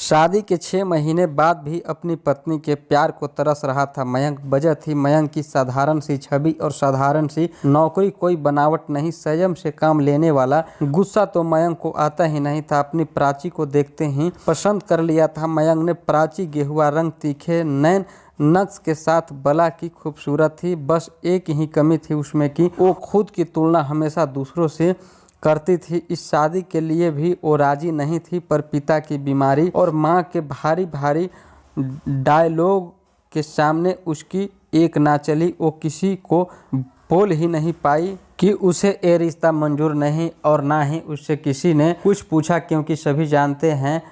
शादी के 6 महीने बाद भी अपनी पत्नी के प्यार को तरस रहा था मयंक। वजह थी मयंक की साधारण सी छवि और साधारण सी नौकरी। कोई बनावट नहीं, संयम से काम लेने वाला। गुस्सा तो मयंक को आता ही नहीं था। अपनी प्राची को देखते ही पसंद कर लिया था मयंक ने। प्राची गेहुआ रंग, तीखे नैन, नक्श के साथ बला की खूबसूरत थी। बस एक ही कमी थी उसमें कि वो खुद की तुलना हमेशा दूसरों से करती थी। इस शादी के लिए भी वो राजी नहीं थी, पर पिता की बीमारी और माँ के भारी भारी डायलॉग के सामने उसकी एक ना चली। वो किसी को बोल ही नहीं पाई कि उसे ये रिश्ता मंजूर नहीं, और ना ही उससे किसी ने कुछ पूछा, क्योंकि सभी जानते हैं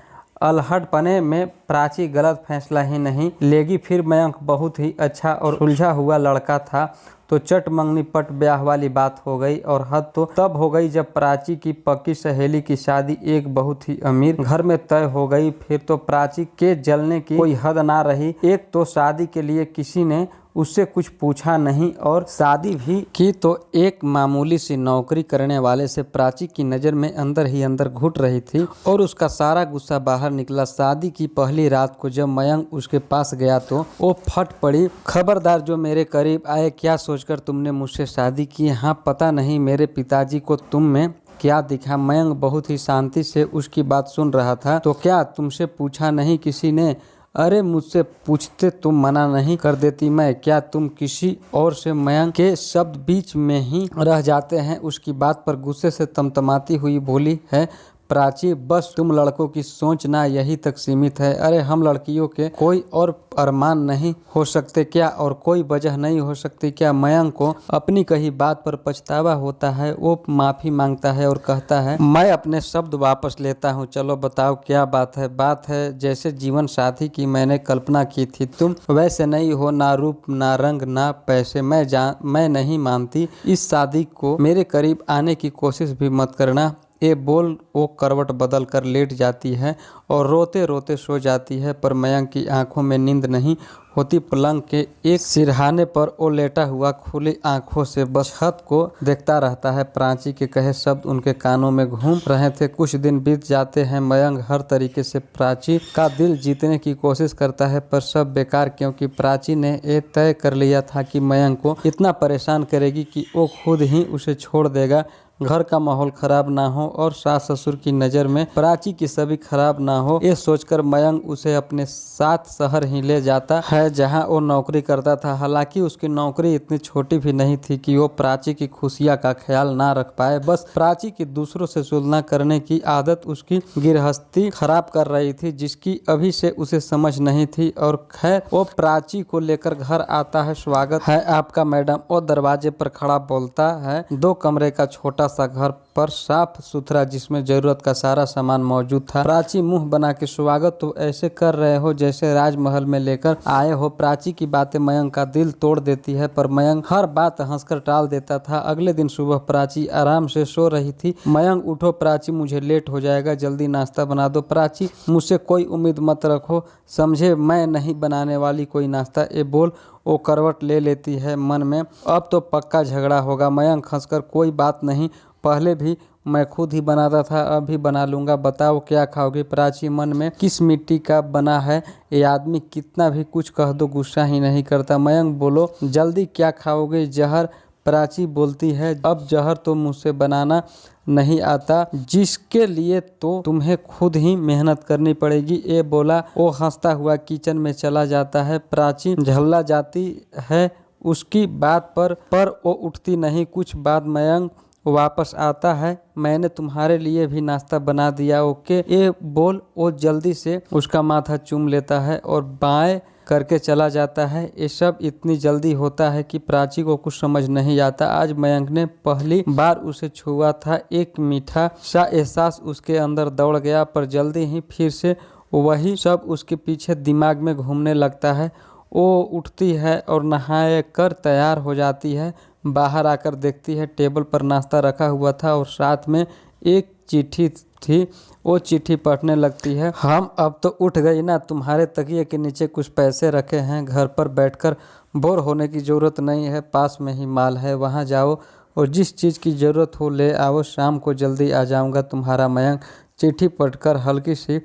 अलहड़पने में प्राची गलत फैसला ही नहीं लेगी। फिर मयंक बहुत ही अच्छा और सुलझा हुआ लड़का था, तो चट मंगनी पट ब्याह वाली बात हो गई। और हद तो तब हो गई जब प्राची की पक्की सहेली की शादी एक बहुत ही अमीर घर में तय हो गई। फिर तो प्राची के जलने की कोई हद ना रही। एक तो शादी के लिए किसी ने उससे कुछ पूछा नहीं, और शादी भी की तो एक मामूली सी नौकरी करने वाले से। प्राची की नज़र में अंदर ही अंदर घुट रही थी और उसका सारा गुस्सा बाहर निकला। शादी की पहली रात को जब मयंक उसके पास गया तो वो फट पड़ी। खबरदार जो मेरे करीब आए, क्या सोचकर तुमने मुझसे शादी की? हाँ, पता नहीं मेरे पिताजी को तुम में क्या दिखा? मयंक बहुत ही शांति से उसकी बात सुन रहा था। तो क्या तुमसे पूछा नहीं किसी ने? अरे मुझसे पूछते तुम मना नहीं कर देती मैं, क्या तुम किसी और से? मयंक के शब्द बीच में ही रह जाते हैं। उसकी बात पर गुस्से से तमतमाती हुई बोली है प्राची, बस तुम लड़कों की सोच ना यही तक सीमित है। अरे हम लड़कियों के कोई और अरमान नहीं हो सकते क्या? और कोई वजह नहीं हो सकती क्या? मयंक को अपनी कही बात पर पछतावा होता है। वो माफ़ी मांगता है और कहता है, मैं अपने शब्द वापस लेता हूँ। चलो बताओ क्या बात है? बात है जैसे जीवन साथी की मैंने कल्पना की थी, तुम वैसे नहीं हो, ना रूप ना रंग ना पैसे। मैं नहीं मानती इस शादी को। मेरे करीब आने की कोशिश भी मत करना। ये बोल वो करवट बदल कर लेट जाती है और रोते रोते सो जाती है। पर मयंक की आंखों में नींद नहीं होती। पलंग के एक सिरहाने पर वो लेटा हुआ खुली आंखों से बस छत को देखता रहता है। प्राची के कहे शब्द उनके कानों में घूम रहे थे। कुछ दिन बीत जाते हैं। मयंक हर तरीके से प्राची का दिल जीतने की कोशिश करता है, पर सब बेकार, क्योंकि प्राची ने ये तय कर लिया था कि मयंक को इतना परेशान करेगी कि वो खुद ही उसे छोड़ देगा। घर का माहौल खराब ना हो और सास ससुर की नज़र में प्राची की छवि खराब ना हो, ये सोचकर मयंक उसे अपने साथ शहर ही ले जाता है जहां वो नौकरी करता था। हालांकि उसकी नौकरी इतनी छोटी भी नहीं थी कि वो प्राची की खुशियां का ख्याल ना रख पाए। बस प्राची की दूसरों से तुलना करने की आदत उसकी गृहस्थी खराब कर रही थी, जिसकी अभी से उसे समझ नहीं थी। और खैर वो प्राची को लेकर घर आता है। स्वागत है आपका मैडम। वो दरवाजे पर खड़ा बोलता है। 2 कमरे का छोटा सा घर पर साफ सुथरा, जिसमें जरूरत का सारा सामान मौजूद था। प्राची मुंह बना के, स्वागत तो ऐसे कर रहे हो जैसे राजमहल में लेकर आए हो। प्राची की बातें मयंक का दिल तोड़ देती है, पर मयंक हर बात हंसकर टाल देता था। अगले दिन सुबह प्राची आराम से सो रही थी। मयंक, उठो प्राची, मुझे लेट हो जाएगा, जल्दी नाश्ता बना दो। प्राची, मुझसे कोई उम्मीद मत रखो, समझे? मैं नहीं बनाने वाली कोई नाश्ता। ये बोल वो करवट ले लेती है मन में। अब तो पक्का झगड़ा होगा। मयंक हंसकर, कोई बात नहीं, पहले भी मैं खुद ही बनाता था, अभी बना लूँगा। बताओ क्या खाओगे? प्राची मन में, किस मिट्टी का बना है ये आदमी, कितना भी कुछ कह दो गुस्सा ही नहीं करता। मयंक, बोलो जल्दी, क्या खाओगे? जहर। प्राची बोलती है, अब जहर तो मुझसे बनाना नहीं आता, जिसके लिए तो तुम्हें खुद ही मेहनत करनी पड़ेगी। ये बोला वो हंसता हुआ किचन में चला जाता है। प्राची झल्ला जाती है उसकी बात पर वो उठती नहीं। कुछ बाद मयंक वापस आता है। मैंने तुम्हारे लिए भी नाश्ता बना दिया, ओके? ये बोल वो जल्दी से उसका माथा चूम लेता है और बाएं करके चला जाता है। ये सब इतनी जल्दी होता है कि प्राची को कुछ समझ नहीं आता। आज मयंक ने पहली बार उसे छुआ था। एक मीठा सा एहसास उसके अंदर दौड़ गया, पर जल्दी ही फिर से वही सब उसके पीछे दिमाग में घूमने लगता है। वो उठती है और नहाए कर तैयार हो जाती है। बाहर आकर देखती है टेबल पर नाश्ता रखा हुआ था और साथ में एक चिट्ठी थी। वो चिट्ठी पढ़ने लगती है। हम अब तो उठ गई ना, तुम्हारे तकिए के नीचे कुछ पैसे रखे हैं, घर पर बैठकर बोर होने की ज़रूरत नहीं है, पास में ही मॉल है, वहाँ जाओ और जिस चीज़ की ज़रूरत हो ले आओ, शाम को जल्दी आ जाऊँगा। तुम्हारा मयंक। चिट्ठी पढ़कर हल्की सी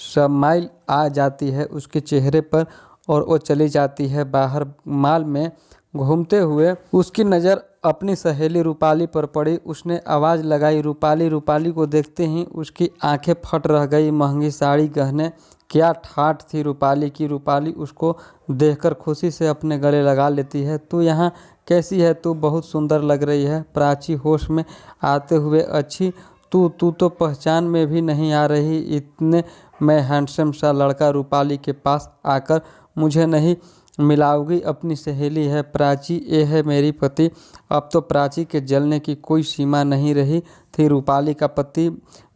स्माइल आ जाती है उसके चेहरे पर और वो चली जाती है बाहर। मॉल में घूमते हुए उसकी नज़र अपनी सहेली रूपाली पर पड़ी। उसने आवाज़ लगाई, रूपाली। रूपाली को देखते ही उसकी आंखें फट रह गई। महंगी साड़ी, गहने, क्या ठाठ थी रूपाली की। रूपाली उसको देखकर खुशी से अपने गले लगा लेती है। तू यहाँ कैसी है? तू बहुत सुंदर लग रही है। प्राची होश में आते हुए, अच्छी तू तो पहचान में भी नहीं आ रही। इतने में हैंडसम सा लड़का रूपाली के पास आकर, मुझे नहीं मिलाओगी? अपनी सहेली है प्राची, ये है मेरी पति। अब तो प्राची के जलने की कोई सीमा नहीं रही थी। रूपाली का पति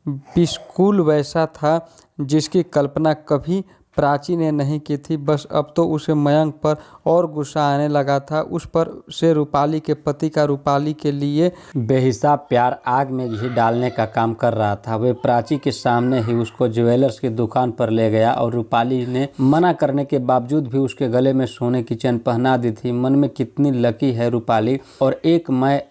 बिल्कुल वैसा था जिसकी कल्पना कभी प्राची ने नहीं की थी। बस अब तो उसे मयंक पर और गुस्सा आने लगा था। उस पर से रूपाली के पति का रूपाली के लिए बेहिसाब प्यार आग में घी डालने का काम कर रहा था। वे प्राची के सामने ही उसको ज्वेलर्स की दुकान पर ले गया और रूपाली ने मना करने के बावजूद भी उसके गले में सोने की चेन पहना दी थी। मन में कितनी लकी है रूपाली। और एक मैं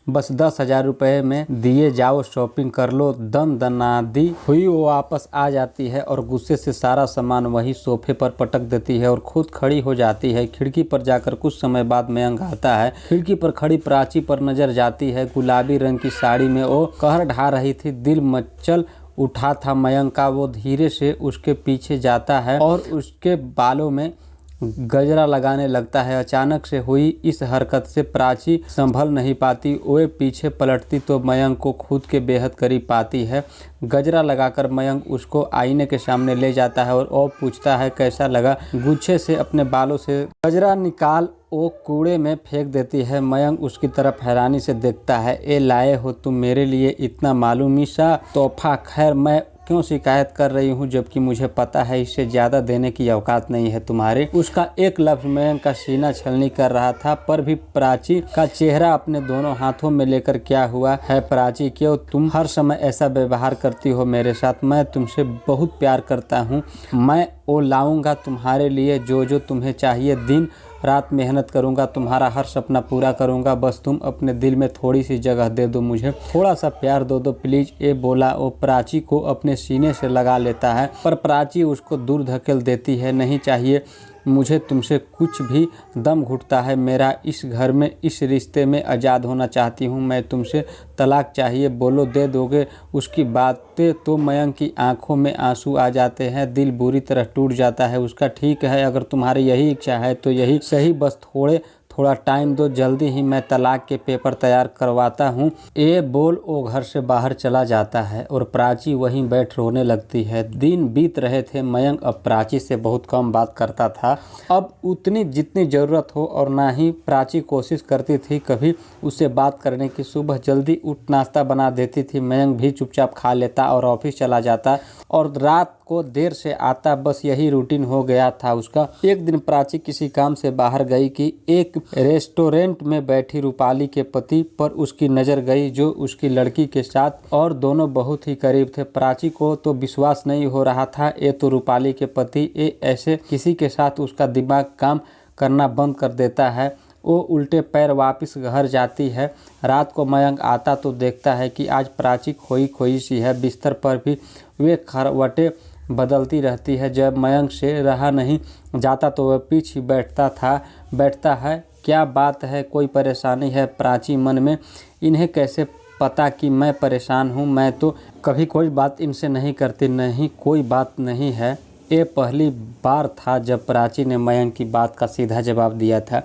बस 10,000 रुपये में दिए जाओ, शॉपिंग कर लो। दम दनादी हुई वो वापस आ जाती है और गुस्से से सारा सामान वही सोफे पर पटक देती है और खुद खड़ी हो जाती है। खिड़की पर जाकर कुछ समय बाद मयंक आता है। खिड़की पर खड़ी प्राची पर नजर जाती है। गुलाबी रंग की साड़ी में वो कहर ढा रही थी। दिल मचल उठा था मयंक का। वो धीरे से उसके पीछे जाता है और उसके बालों में गजरा लगाने लगता है। अचानक से हुई इस हरकत से प्राची संभल नहीं पाती। वे पीछे पलटती तो मयंक को खुद के बेहद करीब पाती है। गजरा लगाकर मयंक उसको आईने के सामने ले जाता है और वो पूछता है कैसा लगा। गुच्छे से अपने बालों से गजरा निकाल वो कूड़े में फेंक देती है। मयंक उसकी तरफ हैरानी से देखता है। ए लाए हो तुम मेरे लिए इतना मालूमी सा तोहफा? खैर मैं क्यों शिकायत कर रही हूँ जबकि मुझे पता है इससे ज़्यादा देने की औकात नहीं है तुम्हारे। उसका एक लफ्ज़ मयंक का सीना छलनी कर रहा था। पर भी प्राची का चेहरा अपने दोनों हाथों में लेकर, क्या हुआ है प्राची? क्यों तुम हर समय ऐसा व्यवहार करती हो मेरे साथ? मैं तुमसे बहुत प्यार करता हूँ। मैं वो लाऊंगा तुम्हारे लिए जो जो तुम्हें चाहिए। दिन रात मेहनत करूंगा, तुम्हारा हर सपना पूरा करूंगा। बस तुम अपने दिल में थोड़ी सी जगह दे दो, मुझे थोड़ा सा प्यार दो प्लीज। ये बोला वो प्राची को अपने सीने से लगा लेता है। पर प्राची उसको दूर धकेल देती है। नहीं चाहिए मुझे तुमसे कुछ भी। दम घुटता है मेरा इस घर में, इस रिश्ते में आज़ाद होना चाहती हूँ मैं। तुमसे तलाक चाहिए। बोलो दे दोगे? उसकी बातें तो मयंक की आंखों में आंसू आ जाते हैं। दिल बुरी तरह टूट जाता है उसका। ठीक है, अगर तुम्हारी यही इच्छा है तो यही सही। बस थोड़ा टाइम दो, जल्दी ही मैं तलाक के पेपर तैयार करवाता हूँ। ये बोल वो घर से बाहर चला जाता है और प्राची वहीं बैठ रोने लगती है। दिन बीत रहे थे। मयंक अब प्राची से बहुत कम बात करता था, अब उतनी जितनी ज़रूरत हो, और ना ही प्राची कोशिश करती थी कभी उससे बात करने की। सुबह जल्दी उठ नाश्ता बना देती थी। मयंक भी चुपचाप खा लेता और ऑफिस चला जाता और रात को देर से आता। बस यही रूटीन हो गया था उसका। एक दिन प्राची किसी काम से बाहर गई कि एक रेस्टोरेंट में बैठी रूपाली के पति पर उसकी नज़र गई जो उसकी लड़की के साथ, और दोनों बहुत ही करीब थे। प्राची को तो विश्वास नहीं हो रहा था। ये तो रूपाली के पति, ये ऐसे किसी के साथ उसका दिमाग काम करना बंद कर देता है। वो उल्टे पैर वापस घर जाती है। रात को मयंक आता तो देखता है कि आज प्राची खोई खोई सी है। बिस्तर पर भी वे खरवटें बदलती रहती है। जब मयंक से रहा नहीं जाता तो वह पीछे बैठता है। क्या बात है, कोई परेशानी है? प्राची मन में, इन्हें कैसे पता कि मैं परेशान हूँ? मैं तो कभी कोई बात इनसे नहीं करती। नहीं, कोई बात नहीं है। ये पहली बार था जब प्राची ने मयंक की बात का सीधा जवाब दिया था।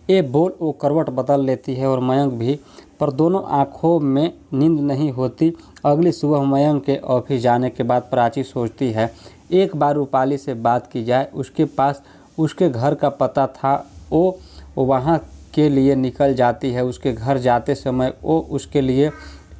ये बोल वो करवट बदल लेती है और मयंक भी, पर दोनों आँखों में नींद नहीं होती। अगली सुबह मयंक के ऑफिस जाने के बाद प्राची सोचती है एक बार रूपाली से बात की जाए। उसके पास उसके घर का पता था। वो वहाँ के लिए निकल जाती है। उसके घर जाते समय वो उसके लिए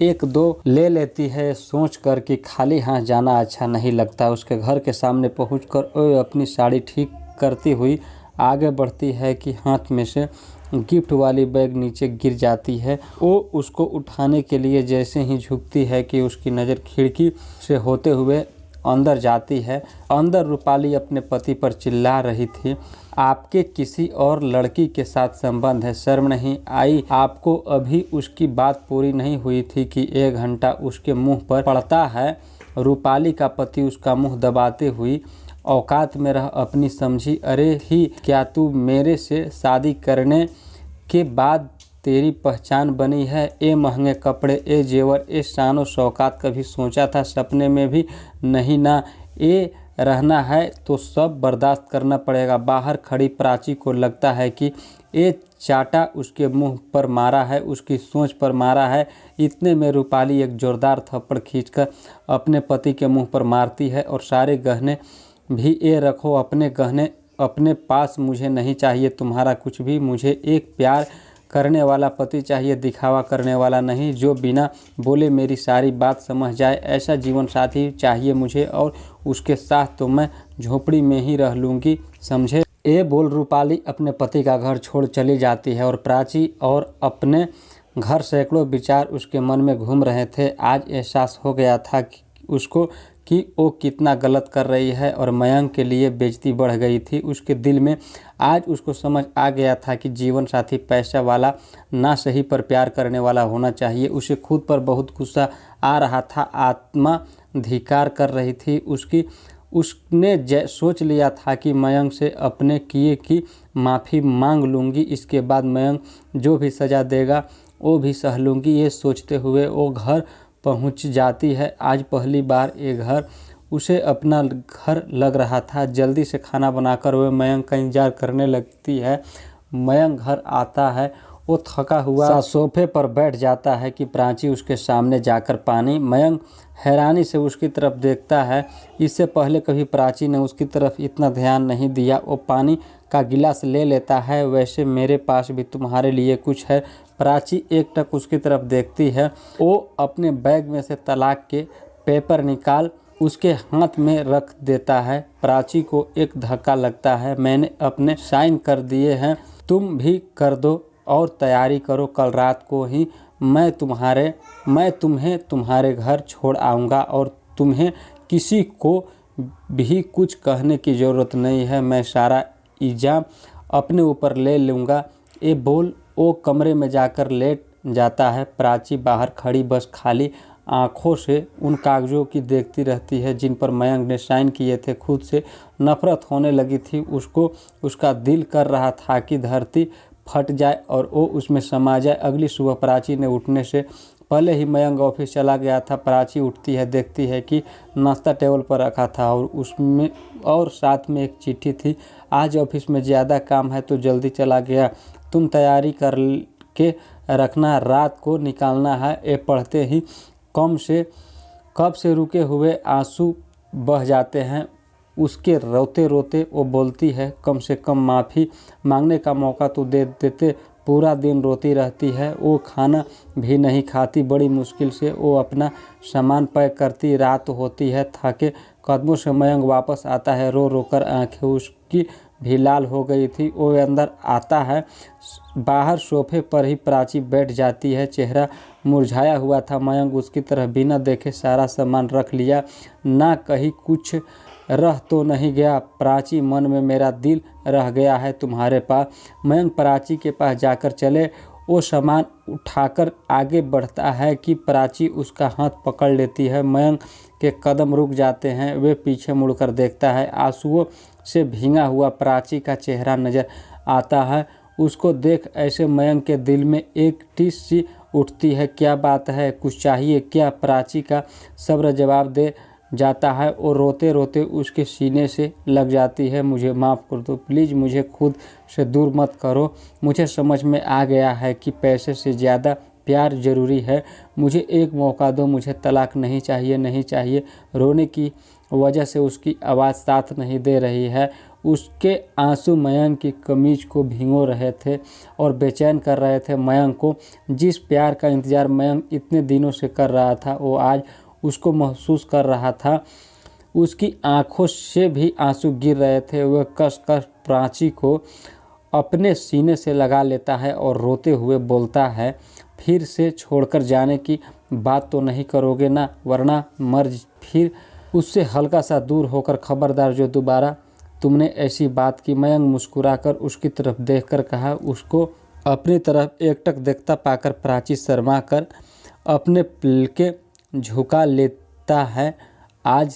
1-2 ले लेती है, सोच कर कि खाली हाथ जाना अच्छा नहीं लगता। उसके घर के सामने पहुंचकर वो अपनी साड़ी ठीक करती हुई आगे बढ़ती है कि हाथ में से गिफ्ट वाली बैग नीचे गिर जाती है। वो उसको उठाने के लिए जैसे ही झुकती है कि उसकी नज़र खिड़की से होते हुए अंदर जाती है। अंदर रूपाली अपने पति पर चिल्ला रही थी, आपके किसी और लड़की के साथ संबंध है? शर्म नहीं आई आपको? अभी उसकी बात पूरी नहीं हुई थी कि 1 घंटा उसके मुंह पर पड़ता है। रूपाली का पति उसका मुंह दबाते हुई औकात में रह अपनी समझी। अरे ही क्या तू मेरे से शादी करने के बाद तेरी पहचान बनी है? ए महंगे कपड़े, ए जेवर, ए शान और शौकात कभी सोचा था सपने में भी नहीं ना। ए रहना है तो सब बर्दाश्त करना पड़ेगा। बाहर खड़ी प्राची को लगता है कि ए चाटा उसके मुंह पर मारा है, उसकी सोच पर मारा है। इतने में रूपाली एक जोरदार थप्पड़ खींचकर अपने पति के मुंह पर मारती है और सारे गहने भी ए रखो अपने गहने अपने पास, मुझे नहीं चाहिए तुम्हारा कुछ भी। मुझे एक प्यार करने वाला पति चाहिए, दिखावा करने वाला नहीं, जो बिना बोले मेरी सारी बात समझ जाए। ऐसा जीवन साथी चाहिए मुझे और उसके साथ तो मैं झोपड़ी में ही रह लूँगी, समझे। ये बोल रूपाली अपने पति का घर छोड़ चली जाती है और प्राची और अपने घर सैकड़ों विचार उसके मन में घूम रहे थे। आज एहसास हो गया था कि उसको कि वो कितना गलत कर रही है और मयंक के लिए बेइज्जती बढ़ गई थी उसके दिल में। आज उसको समझ आ गया था कि जीवन साथी पैसा वाला ना सही पर प्यार करने वाला होना चाहिए। उसे खुद पर बहुत गुस्सा आ रहा था, आत्मा धिक्कार कर रही थी उसकी। उसने सोच लिया था कि मयंक से अपने किए की माफ़ी मांग लूँगी, इसके बाद मयंक जो भी सज़ा देगा वो भी सह लूँगी। ये सोचते हुए वो घर पहुंच जाती है। आज पहली बार ये घर उसे अपना घर लग रहा था। जल्दी से खाना बनाकर वह मयंक का इंतजार करने लगती है। मयंक घर आता है, वो थका हुआ सोफे पर बैठ जाता है कि प्राची उसके सामने जाकर पानी। मयंक हैरानी से उसकी तरफ देखता है। इससे पहले कभी प्राची ने उसकी तरफ इतना ध्यान नहीं दिया। वो पानी का गिलास ले लेता है। वैसे मेरे पास भी तुम्हारे लिए कुछ है। प्राची एकटक उसकी तरफ देखती है। वो अपने बैग में से तलाक के पेपर निकाल उसके हाथ में रख देता है। प्राची को एक धक्का लगता है। मैंने अपने साइन कर दिए हैं, तुम भी कर दो और तैयारी करो। कल रात को ही मैं तुम्हें तुम्हारे घर छोड़ आऊँगा और तुम्हें किसी को भी कुछ कहने की ज़रूरत नहीं है। मैं सारा इल्ज़ाम अपने ऊपर ले लूँगा। ये बोल वो कमरे में जाकर लेट जाता है। प्राची बाहर खड़ी बस खाली आंखों से उन कागज़ों की देखती रहती है जिन पर मयंक ने साइन किए थे। खुद से नफरत होने लगी थी उसको। उसका दिल कर रहा था कि धरती फट जाए और वो उसमें समा जाए। अगली सुबह प्राची ने उठने से पहले ही मयंक ऑफिस चला गया था। प्राची उठती है, देखती है कि नाश्ता टेबल पर रखा था और उसमें और साथ में एक चिट्ठी थी। आज ऑफिस में ज़्यादा काम है तो जल्दी चला गया, तुम तैयारी कर के रखना, रात को निकालना है। ये पढ़ते ही कब से रुके हुए आंसू बह जाते हैं उसके। रोते रोते वो बोलती है, कम से कम माफ़ी मांगने का मौका तो दे देते। पूरा दिन रोती रहती है। वो खाना भी नहीं खाती। बड़ी मुश्किल से वो अपना सामान पैक करती। रात होती है। थके कदमों से मयंक वापस आता है। रो रो कर आँखें उसकी भी लाल हो गई थी। वो अंदर आता है। बाहर सोफे पर ही प्राची बैठ जाती है। चेहरा मुरझाया हुआ था। मयंक उसकी तरफ बिना देखे सारा सामान रख लिया। ना कहीं कुछ रह तो नहीं गया? प्राची, मन में मेरा दिल रह गया है तुम्हारे पास। मयंक प्राची के पास जाकर चले। वो सामान उठाकर आगे बढ़ता है कि प्राची उसका हाथ पकड़ लेती है। मयंक के कदम रुक जाते हैं। वे पीछे मुड़कर देखता है। आंसुओं से भींगा हुआ प्राची का चेहरा नज़र आता है। उसको देख ऐसे मयंक के दिल में एक टीस सी उठती है। क्या बात है, कुछ चाहिए क्या? प्राची का सब्र जवाब दे जाता है और रोते रोते उसके सीने से लग जाती है। मुझे माफ़ कर दो प्लीज़, मुझे खुद से दूर मत करो। मुझे समझ में आ गया है कि पैसे से ज़्यादा प्यार ज़रूरी है। मुझे एक मौका दो, मुझे तलाक नहीं चाहिए, नहीं चाहिए। रोने की वजह से उसकी आवाज़ साथ नहीं दे रही है। उसके आंसू मयंक की कमीज को भिगो रहे थे और बेचैन कर रहे थे। मयंक को जिस प्यार का इंतज़ार मयंक इतने दिनों से कर रहा था वो आज उसको महसूस कर रहा था। उसकी आंखों से भी आंसू गिर रहे थे। वह कस प्राची को अपने सीने से लगा लेता है और रोते हुए बोलता है, फिर से छोड़कर जाने की बात तो नहीं करोगे ना, वरना मर। फिर उससे हल्का सा दूर होकर, खबरदार जो दोबारा तुमने ऐसी बात की। मयंक मुस्कुराकर उसकी तरफ देखकर कहा। उसको अपनी तरफ एकटक देखता पाकर प्राची शर्मा कर अपने पलके झुका लेता है। आज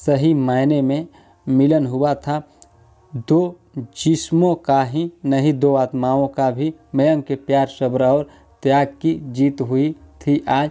सही मायने में मिलन हुआ था। दो जिस्मों का ही नहीं, दो आत्माओं का भी। मयंक के प्यार, सब्र और त्याग की जीत हुई थी आज।